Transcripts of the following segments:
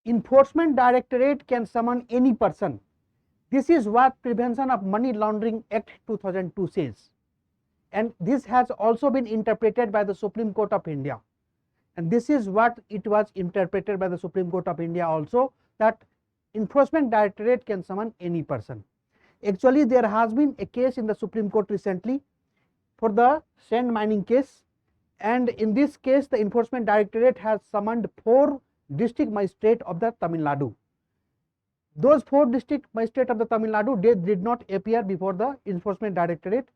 Enforcement Directorate can summon any person. This is what Prevention of Money Laundering Act 2002 says, and this has also been interpreted by the Supreme Court of India, and this is what it was interpreted by the Supreme Court of India also, that Enforcement Directorate can summon any person. Actually, there has been a case in the Supreme Court recently for the sand mining case, and in this case the Enforcement Directorate has summoned 4 district magistrates of the Tamil Nadu. Those 4 district magistrates of the Tamil Nadu, they did not appear before the Enforcement Directorate,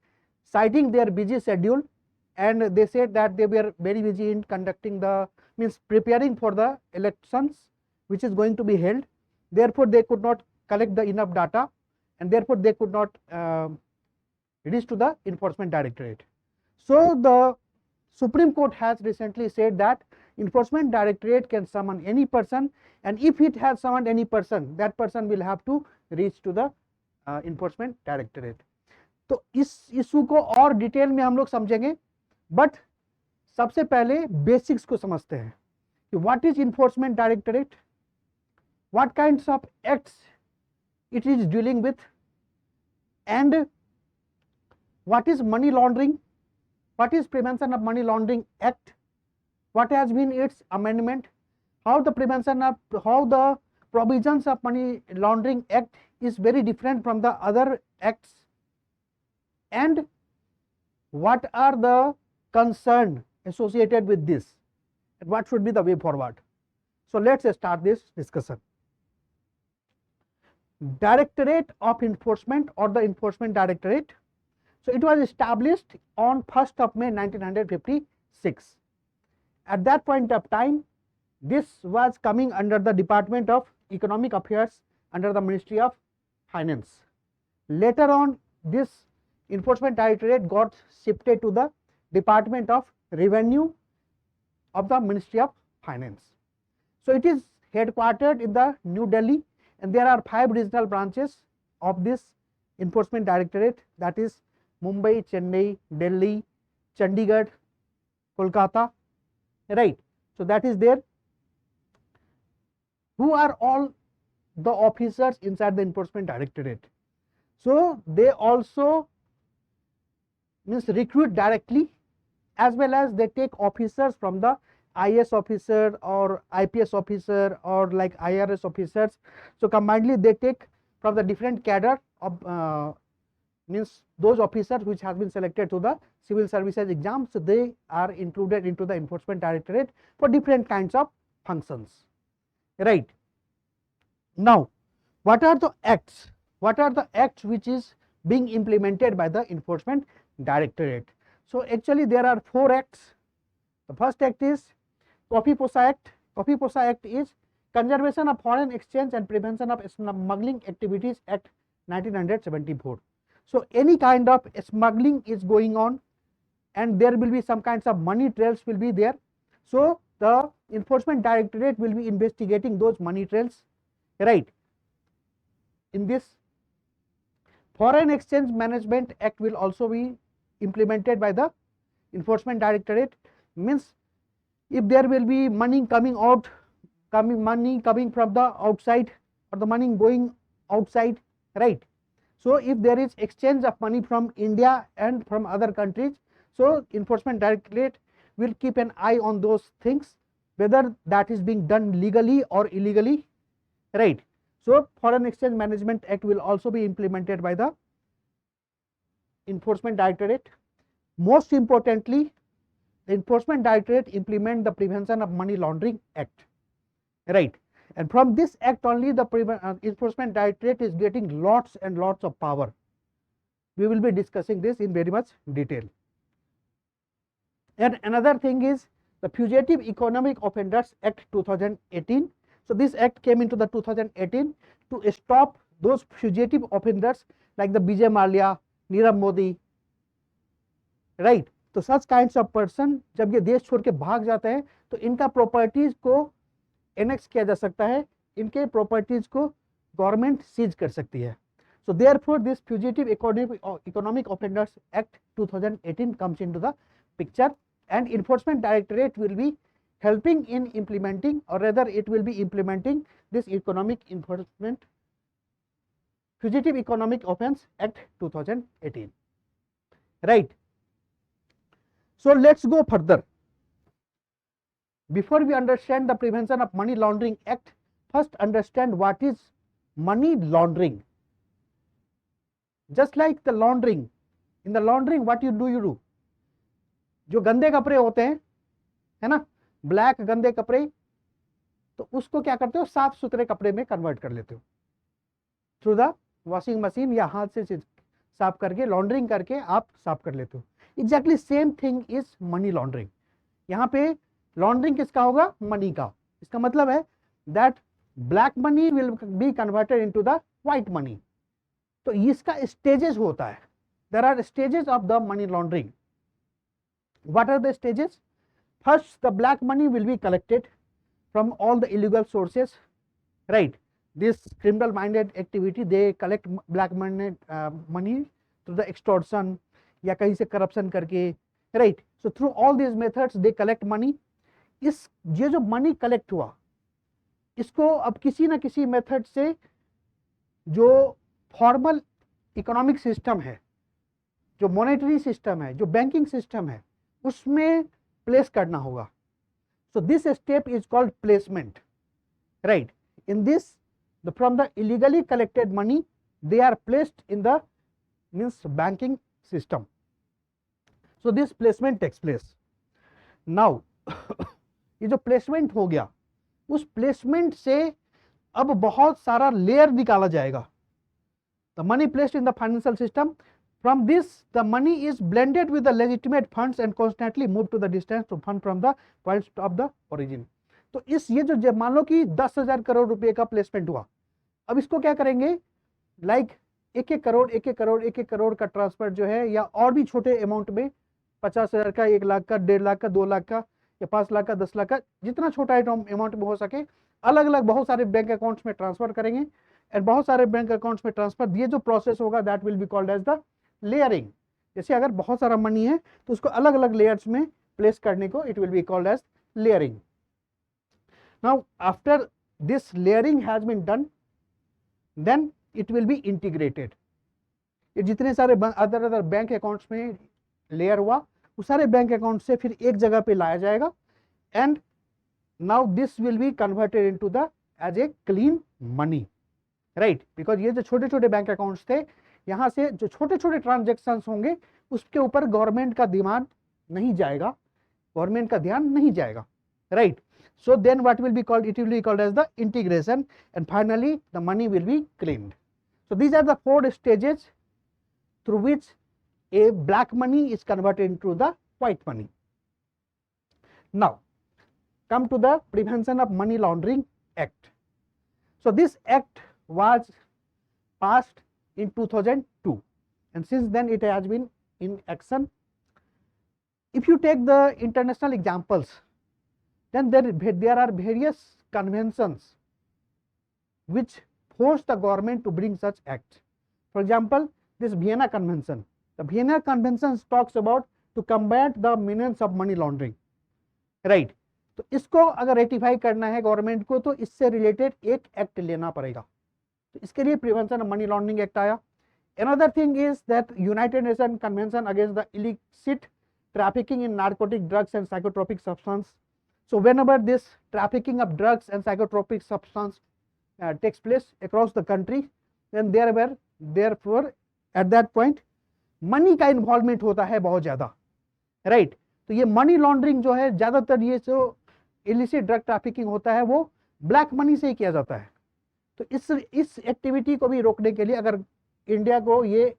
citing their busy schedule, and they said that they were very busy in conducting the, means preparing for the elections which is going to be held. Therefore, they could not collect the enough data, and therefore they could not reach to the Enforcement Directorate. So the Supreme Court has recently said that Enforcement Directorate can summon any person, and if it has summoned any person, that person will have to reach to the Enforcement Directorate. तो इस issue को और detail में हम लोग समझेंगे, but सबसे पहले बेसिक्स को समझते हैं कि what is enforcement directorate, what kinds of acts it is dealing with, and what is money laundering, what is Prevention of Money Laundering Act, what has been its amendment, how the provisions of Money Laundering Act is very different from the other acts, and what are the concerns associated with this, and what should be the way forward. So let's start this discussion. Directorate of Enforcement or the Enforcement Directorate. So it was established on 1st of May 1956. At that point of time, this was coming under the Department of Economic Affairs under the Ministry of Finance. Later on, this Enforcement Directorate got shifted to the Department of Revenue of the Ministry of Finance. So it is headquartered in the New Delhi, and there are 5 regional branches of this Enforcement Directorate, that is Mumbai, Chennai, Delhi, Chandigarh, Kolkata, right. So that is there. Who are all the officers inside the Enforcement Directorate? So they also means recruit directly, as well as they take officers from the IS officer or IPS officer or like IRS officers. So combinedly they take from the different cadre of means those officers which have been selected to the civil services exam. So they are included into the Enforcement Directorate for different kinds of functions, right. Now what are the acts, what are the acts which is being implemented by the Enforcement Directorate? So actually there are 4 acts. The first act is Coffee Posa Act. Coffee Posa Act is Conservation of Foreign Exchange and Prevention of Smuggling Activities Act 1974. So any kind of smuggling is going on, and there will be some kinds of money trails will be there. So the Enforcement Directorate will be investigating those money trails, right. In this, Foreign Exchange Management Act will also be implemented by the Enforcement Directorate. Means if there will be money coming out, money coming from the outside, or the money going outside, right. So if there is exchange of money from India and from other countries, so Enforcement Directorate will keep an eye on those things, whether that is being done legally or illegally, right. So Foreign Exchange Management Act will also be implemented by the Enforcement Directorate. Most importantly, the Enforcement Directorate implement the Prevention of Money Laundering Act, right. And from this act only the Enforcement Directorate is getting lots and lots of power. We will be discussing this in very much detail. And another thing is the Fugitive Economic Offenders Act 2018. So this act came into the 2018 to stop those fugitive offenders like the Vijay Mallya, Nirav Modi, right. तो सच kinds of person जब ये देश छोड़ के भाग जाते हैं तो इनका प्रॉपर्टीज को एनेक्स किया जा सकता है, इनके प्रॉपर्टीज को गवर्नमेंट सीज कर सकती है. So therefore this Fugitive Economic Offenders Act 2018 comes into the picture, and Enforcement Directorate will be helping in implementing, or rather it will be implementing this Economic Enforcement Fugitive Economic Offence Act 2018, right. So let's go further. Before we understand the Prevention of Money Laundering Act, first understand what is money laundering. Just like the laundering, in the laundering what you do, जो गंदे कपड़े होते हैं, है ना, black गंदे कपड़े, तो उसको क्या करते हो, साफ सुथरे कपड़े में कन्वर्ट कर लेते हो थ्रू द वॉशिंग मशीन, या हाथ से साफ करके लॉन्ड्रिंग करके आप साफ कर लेते हो. Exactly same thing is money laundering. यहाँ पे लॉन्ड्रिंग किसका होगा, मनी का. इसका मतलब है that black money will be converted into the white money. तो इसका स्टेजेस होता है. There are stages of the money laundering. What are the stages? First, the black money will be collected from all the illegal sources, right. This criminal minded activity, they collect black money through the extortion या कहीं से corruption करके, right. So through all these methods they collect money. इस ये जो money collect हुआ, इसको अब किसी ना किसी मेथड से जो फॉर्मल इकोनॉमिक सिस्टम है, जो मॉनेटरी सिस्टम है, जो बैंकिंग सिस्टम है, उसमें प्लेस करना होगा. So this step is called placement, right. In this, from the illegally collected money, they are placed in the banking system. So this placement takes place. Now ये जो placement हो गया, उस placement से अब बहुत सारा layer निकाला जाएगा. The money placed in the financial system, from this the money is blended with the legitimate funds and constantly moved to the distance to fund from the points of the origin. तो इस ये जो मान लो कि 10,000 करोड़ रुपए का placement हुआ, अब इसको क्या करेंगे, लाइक एक एक करोड़ का ट्रांसफर जो है, या और भी छोटे अमाउंट में 50,000 का, 1 लाख का, 1.5 लाख का, 2 लाख का, या 5 लाख का, 10 लाख का, जितना छोटा अमाउंट में हो सके, अलग अलग बहुत सारे बैंक अकाउंट्स में ट्रांसफर करेंगे. एंड बहुत सारे बैंक अकाउंट्स में ट्रांसफर, ये जो प्रोसेस होगा that will be called as the layering. जैसे अगर बहुत सारा मनी है तो उसको अलग अलग लेयर्स में प्लेस करने को it will be called as layering. Now after this layering has been done, then it will be integrated. ये जितने सारे अदर बैंक अकाउंट्स में लेयर हुआ, उस सारे बैंक अकाउंट से फिर एक जगह पे लाया जाएगा. And now this will be converted into the as a clean money, right. Because ये जो छोटे छोटे बैंक अकाउंट्स थे, यहाँ से जो छोटे छोटे ट्रांजेक्शन्स होंगे उसके ऊपर गवर्नमेंट का ध्यान नहीं जाएगा, right. So then what will be called, it will be called as the integration, and finally the money will be cleaned. So these are the 4 stages through which a black money is converted into the white money. Now come to the Prevention of Money Laundering Act. So this act was passed in 2002, and since then it has been in action. If you take the international examples, then there are various conventions which force the government to bring such acts. For example, this Vienna Convention. The Vienna Convention talks about to combat the menace of money laundering, right. तो इसको अगर ratify करना है government को, तो इससे related एक act लेना पड़ेगा. तो इसके लिए prevention of money laundering act आया. Another thing is that United Nations Convention against the illicit trafficking in narcotic drugs and psychotropic substance. So whenever this trafficking of drugs and psychotropic substance takes place across the country, then therefore at that point money का involvement होता है बहुत ज़्यादा, right. तो ये money laundering जो है, ज़्यादातर ये जो इलिसिट ड्रग ट्रैफिकिंग होता है वो ब्लैक मनी से ही किया जाता है. तो इस एक्टिविटी को भी रोकने के लिए अगर इंडिया को ये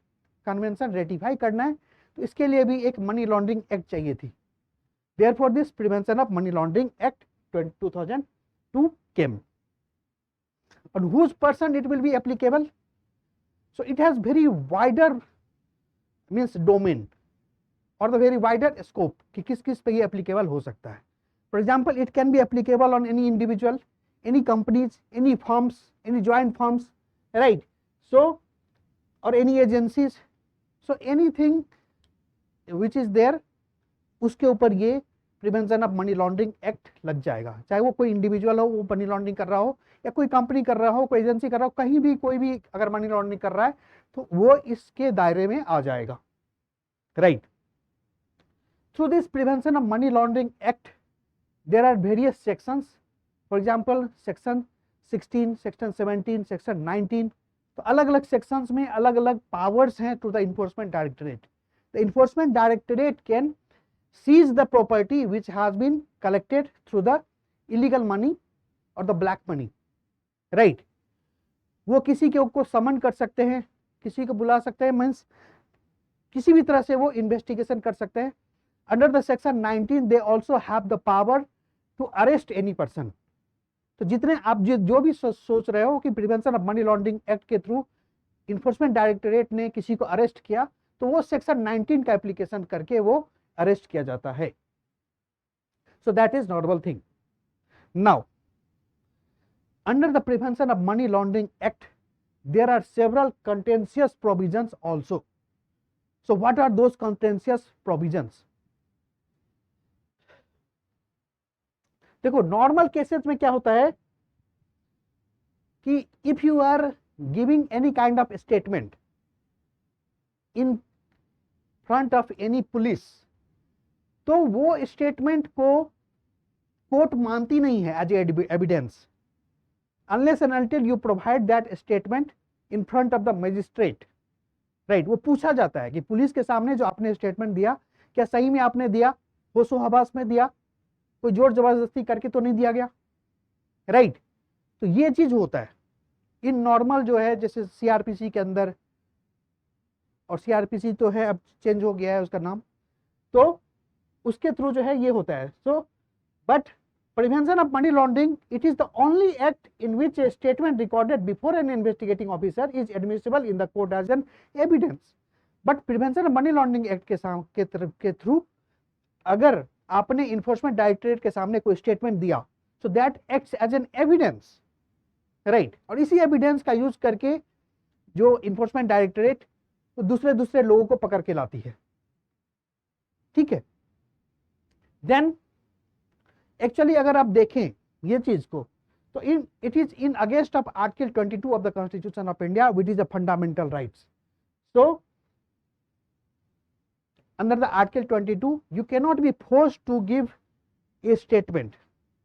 कन्वेंशन रेटिफाई करना है, तो इसके लिए भी एक मनी लॉन्ड्रिंग एक्ट चाहिए थी. Therefore this Prevention of Money Laundering Act 2002 came. On whose person it will be applicable? So it has very wider domain or the very wider scope कि किस किस पे ये applicable हो सकता है. For example, it can be applicable on any individual, any companies, any firms, any joint firms, right. So or any agencies. So anything which is there, उसके ऊपर ये prevention of money laundering act लग जाएगा, चाहे वो कोई individual हो, वो मनी लॉन्ड्रिंग कर रहा हो, या कोई कंपनी कर रहा हो, कोई एजेंसी कर रहा हो, कहीं भी कोई भी अगर मनी लॉन्ड्रिंग कर रहा है तो वो इसके दायरे में आ जाएगा, right. Through this prevention of money laundering act there are various sections, for example section 16, section 17, section 19, तो अलग अलग सेक्शंस में अलग अलग पावर्स हैं to the enforcement directorate. The enforcement directorate can seize the property which has been collected through the illegal money or the black money, right। वो किसी के को समन कर सकते हैं, किसी को बुला सकते हैं, मीन्स किसी भी तरह से वो इन्वेस्टिगेशन कर सकते हैं। Under the section 19 they also have the power to arrest any person. तो जितने आप जो भी सोच रहे हो कि prevention of money laundering act के थ्रू इन्फोर्समेंट डायरेक्टरेट ने किसी को अरेस्ट किया, तो वो सेक्शन 19 का एप्लीकेशन करके वो अरेस्ट किया जाता है। So that is normal thing. Now under the prevention of money laundering act there are several contentious provisions also. So what are those contentious provisions? देखो, नॉर्मल केसेस में क्या होता है कि if you are giving any kind of statement in front of any police, तो वो statement को court मानती नहीं है as evidence unless and until you provide that statement in front of the magistrate, right. वो पूछा जाता है कि पुलिस के सामने जो आपने स्टेटमेंट दिया, क्या सही में आपने दिया, होशो हवास में दिया, कोई जोर जबरदस्ती करके तो नहीं दिया गया, राइट। तो ये चीज होता है इन नॉर्मल जो है, जैसे सीआरपीसी के अंदर, और सीआरपीसी तो है अब चेंज हो गया है उसका नाम, तो उसके थ्रू जो है ये होता है। So but prevention of money laundering, it is the only act in which a statement recorded before an investigating officer is admissible in the court as an evidence. But prevention of money laundering act के through अगर आपने enforcement directorate के सामने कोई statement दिया, so that acts as an evidence, right. और इसी evidence का यूज करके जो इन्फोर्समेंट डायरेक्टरेट तो दूसरे लोगों को पकड़ के लाती है, ठीक है। देन एक्चुअली अगर आप देखें ये चीज को, तो it is in against of article 22 of the constitution of India which is the fundamental rights. So under the article 22 you can not be forced to give a statement.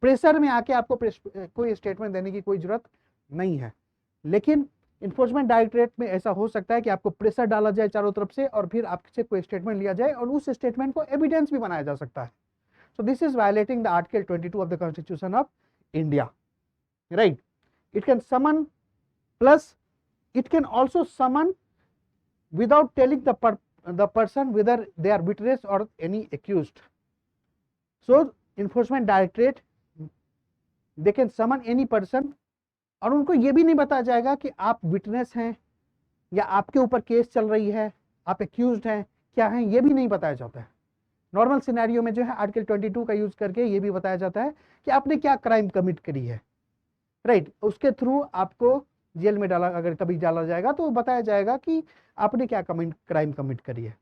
Pressure में आके आपको कोई स्टेटमेंट देने की कोई जरूरत नहीं है, लेकिन इन्फोर्समेंट डायरेक्टरेट में ऐसा हो सकता है कि आपको प्रेशर डाला जाए चारों तरफ से और फिर आपसे कोई स्टेटमेंट लिया जाए और उस स्टेटमेंट को एविडेंस भी बनाया जा सकता है। So this is violating the article 22 of the constitution of India, right. It can summon, plus it can also summon without telling the person whether they are witness or any accused. So enforcement directorate they can summon any person, और उनको ये भी नहीं बताया जाएगा कि आप witness हैं या आपके ऊपर केस चल रही है, आप एक्यूज्ड हैं, क्या हैं, ये भी नहीं बताया जाता है। नॉर्मल सिनेरियो में जो है आर्टिकल 22 का यूज करके ये भी बताया जाता है कि आपने क्या क्राइम कमिट करी है, राइट। उसके थ्रू आपको जेल में डाला, अगर कभी डाला जाएगा तो बताया जाएगा कि आपने क्या क्राइम कमिट करी है।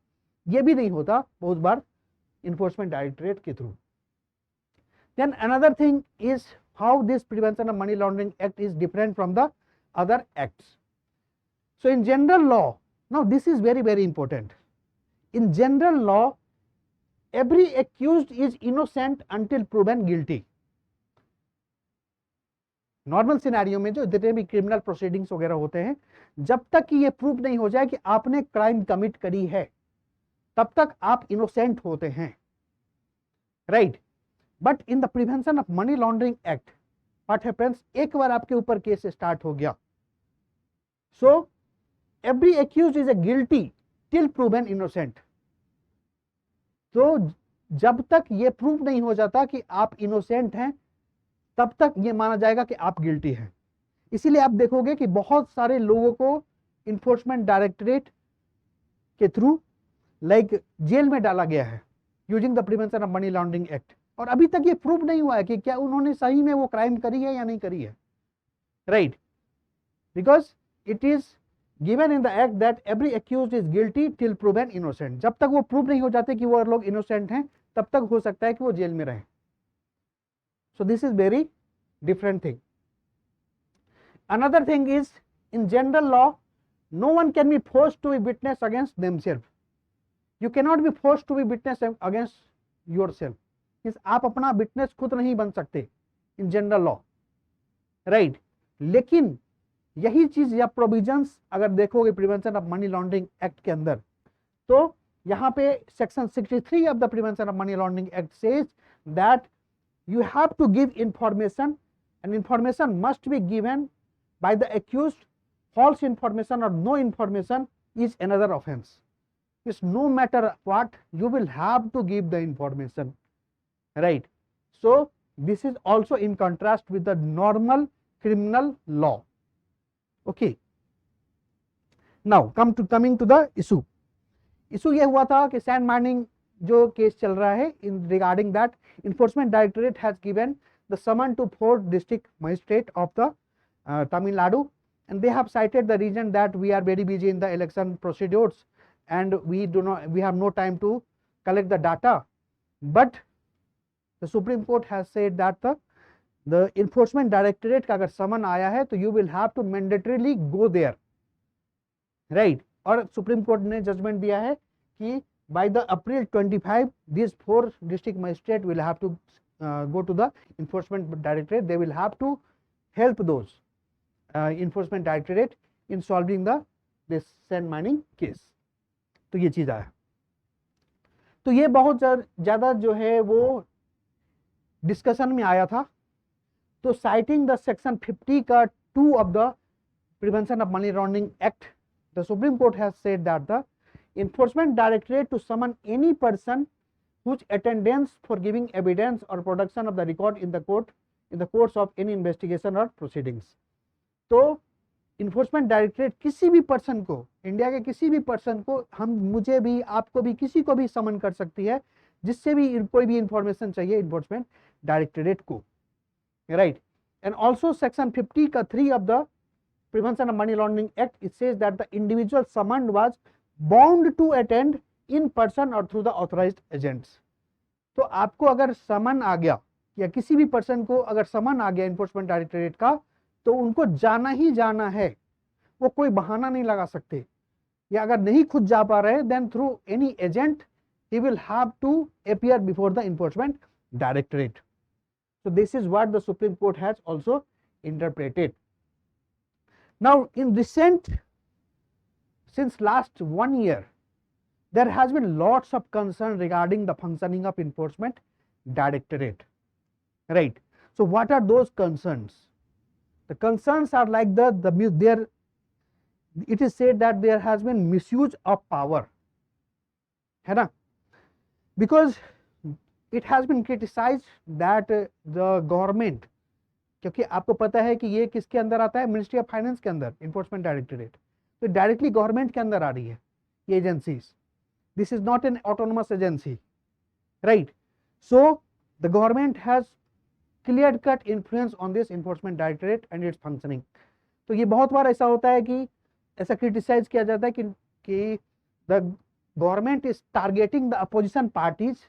ये भी नहीं होता बहुत बार इन्फोर्समेंट डायरेक्टरेट के through. Then another thing is how this prevention of money laundering act is different from the other acts. So in general law, now this is very important. In general law, every accused is innocent until proven guilty. Normal scenario में जो जितने भी criminal proceedings वगैरह होते हैं, जब तक कि ये प्रूव नहीं हो जाए कि आपने क्राइम कमिट करी है, तब तक आप इनोसेंट होते हैं, right. But in the prevention of money laundering act what happens, एक बार आपके ऊपर केस स्टार्ट हो गया, so every accused is a guilty till proven innocent. तो जब तक ये प्रूव नहीं हो जाता कि आप इनोसेंट हैं, तब तक ये माना जाएगा कि आप गिल्टी हैं। इसीलिए आप देखोगे कि बहुत सारे लोगों को इन्फोर्समेंट डायरेक्टरेट के थ्रू लाइक जेल में डाला गया है using the prevention of money laundering act, और अभी तक ये प्रूव नहीं हुआ है कि क्या उन्होंने सही में वो क्राइम करी है या नहीं करी है, right. Because it is given in the act that every accused is guilty till proven innocent. जब तक वो प्रूव नहीं हो जाते कि वो लोग इनोसेंट हैं, तब तक हो सकता है कि वो जेल में रहे. So this is very different thing. Another thing is, in general law, no one can be forced to be witness against themselves. You cannot be forced to be witness against yourself. Means आप अपना witness खुद नहीं बन सकते in general law, right? लेकिन यही चीज या प्रोविजंस अगर देखोगे prevention of money laundering act के अंदर, तो यहाँ पे section 63 of the prevention of money laundering act says that you have to give information, and information must be given by the accused. False information or no information is another offense. It's no matter what, you will have to give the information, right? So this is also in contrast with the normal criminal law. Okay, now coming to the issue ये हुआ था कि sand mining जो case चल रहा है, इन regarding that enforcement directorate has given the summon to 4 district magistrate of the Tamil Nadu, and they have cited the reason that we are very busy in the election procedures and we have no time to collect the data. But the Supreme Court has said that the enforcement directorate का अगर summon आया है तो you will have to mandatorily go there, right? और Supreme Court ने judgment दिया है कि by the April 25, these 4 district magistrates will have to go to the enforcement directorate. They will have to help those enforcement directorate in solving this sand mining case. तो ये चीज आया. तो ये बहुत ज्यादा जो है वो डिस्कशन में आया था. तो citing the section 50 का 2 of the Prevention of Money Laundering Act, the Supreme Court has said that the enforcement directorate to summon any person whose attendance for giving evidence or production of the record in the court in the course of any investigation or proceedings. तो enforcement directorate किसी भी person को, India के किसी भी person को, हम मुझे भी आपको भी किसी को भी समन कर सकती है जिससे भी कोई भी इंफॉर्मेशन चाहिए इन्फोर्समेंट डायरेक्टरेट को, राइट? एंड ऑल्सो सेक्शन 50 का 3 of the prevention of money laundering act, it says that the individual summoned was bound to attend in person और थ्रू द ऑथराइज्ड एजेंट्स. तो आपको अगर समन आ गया या किसी भी पर्सन को अगर समन आ गया इन्फोर्समेंट डायरेक्टरेट का, तो उनको जाना ही जाना है, वो कोई बहाना नहीं लगा सकते. या अगर नहीं खुद जा पा रहे, then through any agent he will have to appear before the enforcement directorate. So this is what the Supreme Court has also interpreted. Now in recent, since last 1 year, there has been lots of concern regarding the functioning of enforcement directorate, right? So what are those concerns? The concerns are like it is said that there has been misuse of power, है ना? Because it has been criticized that the government, क्योंकि आपको पता है कि ये किसके अंदर आता है, मिनिस्ट्री ऑफ फाइनेंस के अंदर इन्फोर्समेंट डायरेक्टरेट, तो डायरेक्टली गवर्नमेंट के अंदर आ रही है ये agencies. This is not an autonomous agency, right? So the government has clear cut influence on this enforcement directorate and it's functioning. तो ये बहुत बार ऐसा होता है कि ऐसा क्रिटिसाइज किया जाता है कि the government is targeting the opposition parties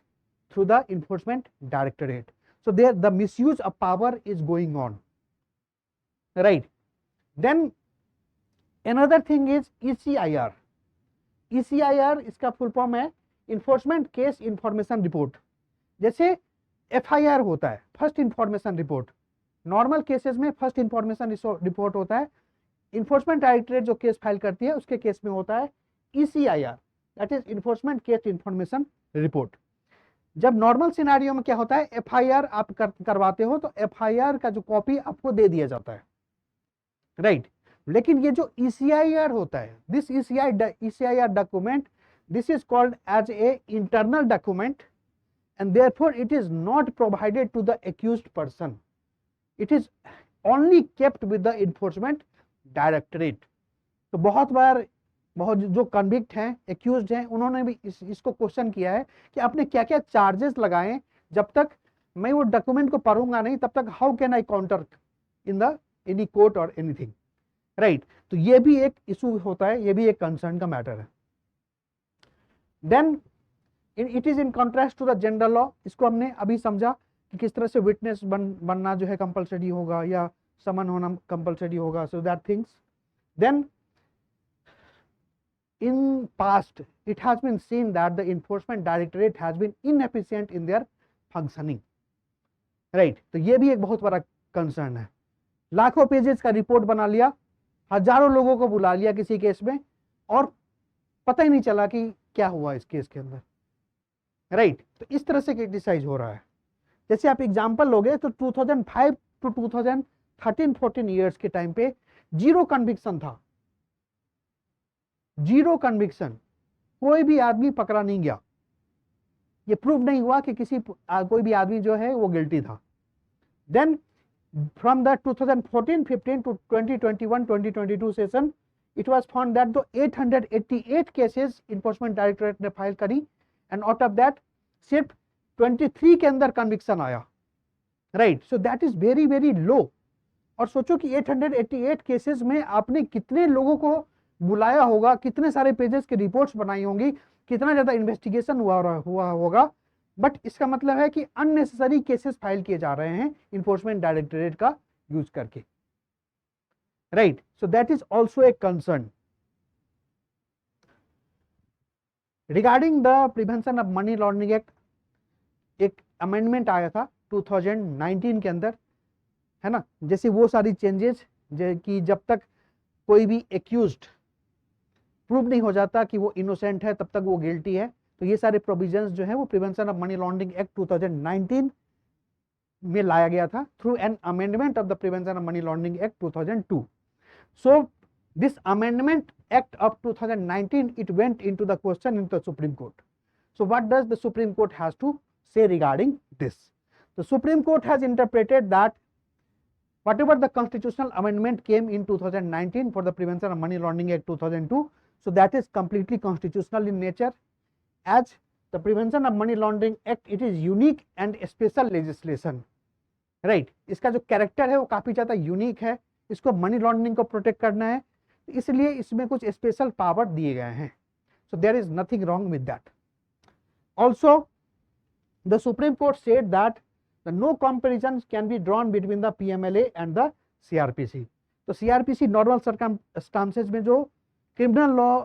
through the enforcement directorate. So there the misuse of power is going on, right? Then another thing is ECIR. ECIR इसका फुल फॉर्म है enforcement case information report. जैसे FIR होता है, first information report, normal cases में first information report होता है. Enforcement directorate जो case file करती है उसके केस में होता है ECIR, that is enforcement case information report. जब नॉर्मल सिनेरियो में क्या होता है, FIR आप करवाते हो तो FIR का जो कॉपी आपको दे दिया जाता है, राइट? लेकिन ये जो ECIR होता है, this ECIR document, this is called as a internal document and therefore it is not provided to the accused person. It is only kept with the enforcement directorate. तो बहुत जो कन्विक्ट हैं, accused हैं, उन्होंने भी इसको क्वेश्चन किया है कि आपने क्या क्या चार्जेस लगाए, जब तक मैं वो डॉक्यूमेंट को पढ़ूंगा नहीं तब तक how can I counter in the any court और एनीथिंग, राइट? तो ये भी एक इशू होता है, ये भी एक कंसर्न का मैटर है. Then it is in contrast to the general law. इसको हमने अभी समझा कि किस तरह से विटनेस बनना जो है कंपलसरी होगा या समन होना कंपलसरी होगा, so that things. Then in past it has been seen that the enforcement directorate has been inefficient in their functioning, right? तो ये भी एक बहुत बड़ा कंसर्न है। लाखों पेजेस का रिपोर्ट बना लिया, हजारों लोगों को बुला लिया किसी केस में, और पता ही नहीं चला कि क्या हुआ इस केस के अंदर, राइट? तो इस तरह से क्रिटिसाइज हो रहा है। जैसे आप एग्जांपल लोगे तो 2005 टू 2013-14 ईयर्स के टाइम पे जीरो कन्विक्शन था, जीरो कन्विक्शन, कोई भी आदमी पकड़ा नहीं गया, ये प्रूव नहीं हुआ कि कोई भी आदमी जो है वो गिल्टी था। Then from the 2014-15 to 2021-2022 session it was found that the 888 cases enforcement directorate ने फाइल करी, एंड आउट ऑफ दैट सिर्फ 23 के अंदर कन्विक्शन आया, right? So that is very very low. और सोचो कि 888 केसेस में आपने कितने लोगों को बुलाया होगा, कितने सारे पेजेस की रिपोर्ट्स बनाई होंगी, कितना ज्यादा इन्वेस्टिगेशन हुआ होगा, बट इसका मतलब है कि अननेसेसरी केसेस फाइल किए जा रहे हैं इन्फोर्समेंट डायरेक्टरेट का यूज करके, right? So that is also a concern. Regarding the prevention of money laundering act, एक अमेंडमेंट आया था 2019 के अंदर, है ना? जैसे वो सारी चेंजेस कि जब तक कोई भी एक्यूज्ड प्रूव नहीं हो जाता कि वो इनोसेंट है तब तक वो गिल्टी है, तो ये सारे प्रोविजंस जो है वो prevention of money laundering act 2019 में लाया गया था through an amendment of the prevention of money laundering act 2002। So this amendment act of 2019 it went into the question in the Supreme Court. So what does the Supreme Court has to say regarding this? The Supreme Court has interpreted that whatever the constitutional amendment came in 2019 for the Prevention of Money Laundering Act 2002, so that is completely constitutional in nature, as the Prevention of Money Laundering Act, it is unique and special legislation, right? इसका जो character है वो काफी ज्यादा unique है, इसको money laundering को protect करना है, इसलिए इसमें कुछ स्पेशल पावर दिए गए हैं। So there is nothing wrong with that. Also the Supreme Court said that the no comparison can be drawn between the PMLA and the CrPC. तो सीआरपीसी नॉर्मल सर्कमस्टांसेस में जो क्रिमिनल लॉ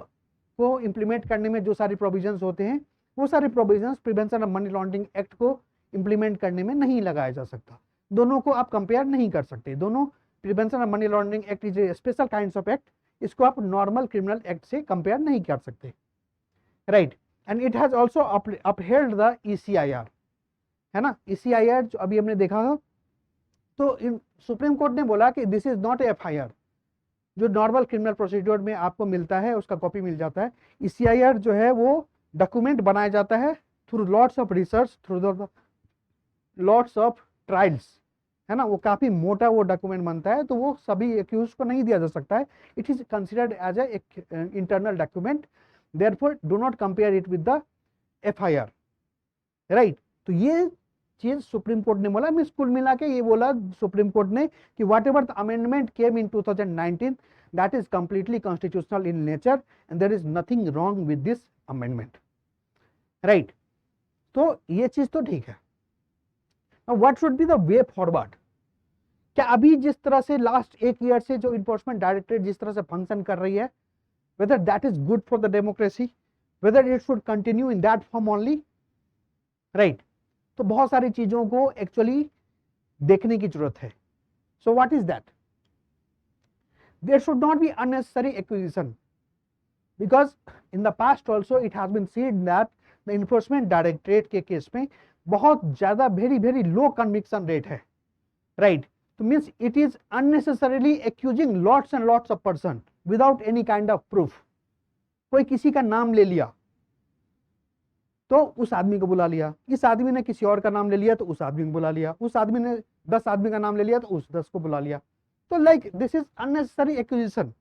को implement करने में जो सारे provisions होते हैं, वो सारे provisions prevention of money laundering act को इम्प्लीमेंट करने में नहीं लगाया जा सकता। दोनों को आप कंपेयर नहीं कर सकते, दोनों prevention of money laundering act is a special kinds of act, इसको आप नॉर्मल क्रिमिनल एक्ट से कंपेयर नहीं कर सकते, right? And it has also upheld the ECIR, है ना? ईसीआईआर जो अभी हमने देखा था, तो सुप्रीम कोर्ट ने बोला कि दिस इज नॉट एफआईआर, जो नॉर्मल क्रिमिनल प्रोसीड्योर में आपको मिलता है उसका कॉपी मिल जाता है। ईसीआईआर जो है वो डॉक्यूमेंट बनाया जाता है through lots of research, through lots of trials, है ना? वो काफी मोटा वो डॉक्यूमेंट बनता है, तो वो सभी एक्यूज को नहीं दिया जा सकता है। It is considered as a internal document, therefore do not compare it with the FIR, right? तो ये चीज सुप्रीम कोर्ट ने बोला। मिस कुल मिला के ये बोला सुप्रीम कोर्ट ने कि whatever the amendment came in 2019 that is completely constitutional in nature and there is nothing wrong with this amendment, right? तो ये चीज तो ठीक है। What should be the way forward? क्या अभी जिस तरह से लास्ट एक ईयर से जो इन्फोर्समेंट डायरेक्टरेट जिस तरह से फंक्शन कर रही है, whether that is good for the democracy, whether it should continue in that form only, right? तो बहुत सारी चीजों को एक्चुअली देखने की जरूरत है। So what is that? There should not be unnecessary acquisition, because in the past also it has been seen that the enforcement directorate के केस में बहुत ज्यादा very very low conviction rate है, राइट? तो means it is unnecessarily accusing lots and lots of person without any kind of proof. कोई किसी का नाम ले लिया तो उस आदमी को बुला लिया, इस आदमी ने किसी और का नाम ले लिया तो उस आदमी को बुला लिया, उस आदमी ने 10 आदमी का नाम ले लिया तो उस 10 को बुला लिया। तो like this is unnecessary acquisition.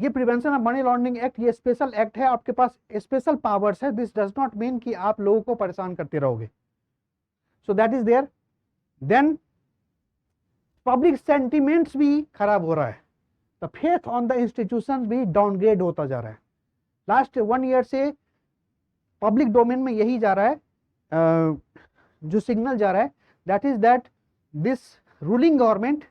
ये prevention of money laundering act ये स्पेशल एक्ट है, आपके पास स्पेशल पावर्स है। दिस डज नॉट मीन कि आप लोगों को परेशान करते रहोगे। So that is there. Then public sentiments भी खराब हो रहा है, the faith on the institution भी डाउनग्रेड होता जा रहा है। लास्ट 1 ईयर से पब्लिक डोमेन में यही जा रहा है, जो सिग्नल जा रहा है, that is that this ruling government,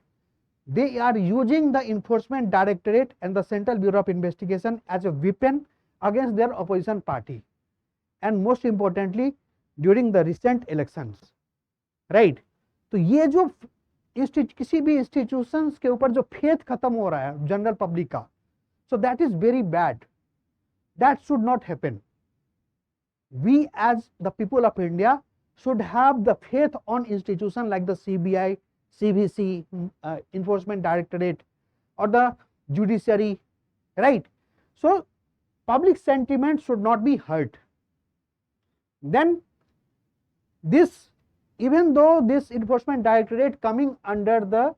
they are using the enforcement directorate and the central bureau of investigation as a weapon against their opposition party, and most importantly during the recent elections, right? तो ये जो किसी भी institutions के ऊपर जो faith खत्म हो रहा है जनरल पब्लिक का, so that is very bad, that should not happen. We as the people of India should have the faith on institutions like the CBI, CVC, Enforcement Directorate, or the judiciary, right? So public sentiment should not be hurt. Then this, even though this Enforcement Directorate coming under the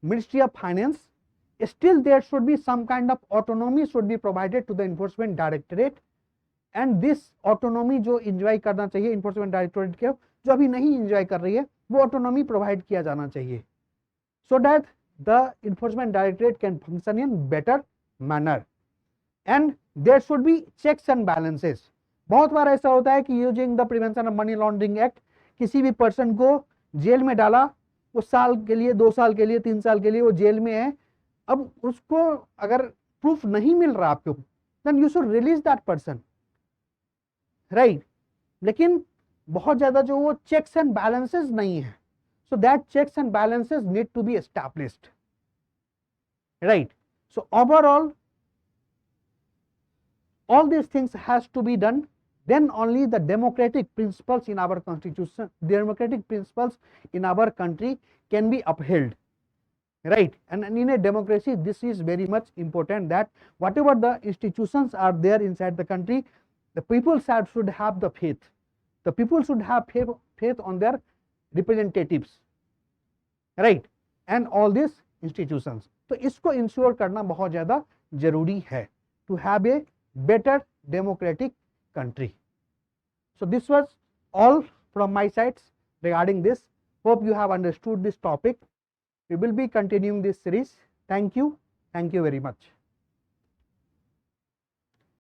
Ministry of Finance, still there should be some kind of autonomy should be provided to the Enforcement Directorate, and this autonomy जो enjoy करना चाहिए Enforcement Directorate के, जो अभी नहीं enjoy कर रही है, वो autonomy provide किया जाना चाहिए, so that the Enforcement Directorate can function in better manner, and there should be checks and balances. बहुत बार ऐसा होता है कि using the prevention of money laundering act किसी भी पर्सन को जेल में डाला, वो साल के लिए, 2 साल के लिए, 3 साल के लिए वो जेल में है, अब उसको अगर प्रूफ नहीं मिल रहा आपको, then you should release that person, right? लेकिन बहुत ज्यादा जो वो चेक्स एंड बैलेंसेस नहीं है, so that checks and balances need to be established, right? So overall all these things has to be done, then only the democratic principles in our constitution, democratic principles in our country can be upheld, right? And in a democracy this is very much important, that whatever the institutions are there inside the country, the people should have the faith, the people should have faith on their representatives, right? And all these institutions, तो इसको ensure करना बहुत ज़्यादा जरूरी है to have a better democratic country. So this was all from my side regarding this. Hope you have understood this topic. We will be continuing this series. Thank you very much.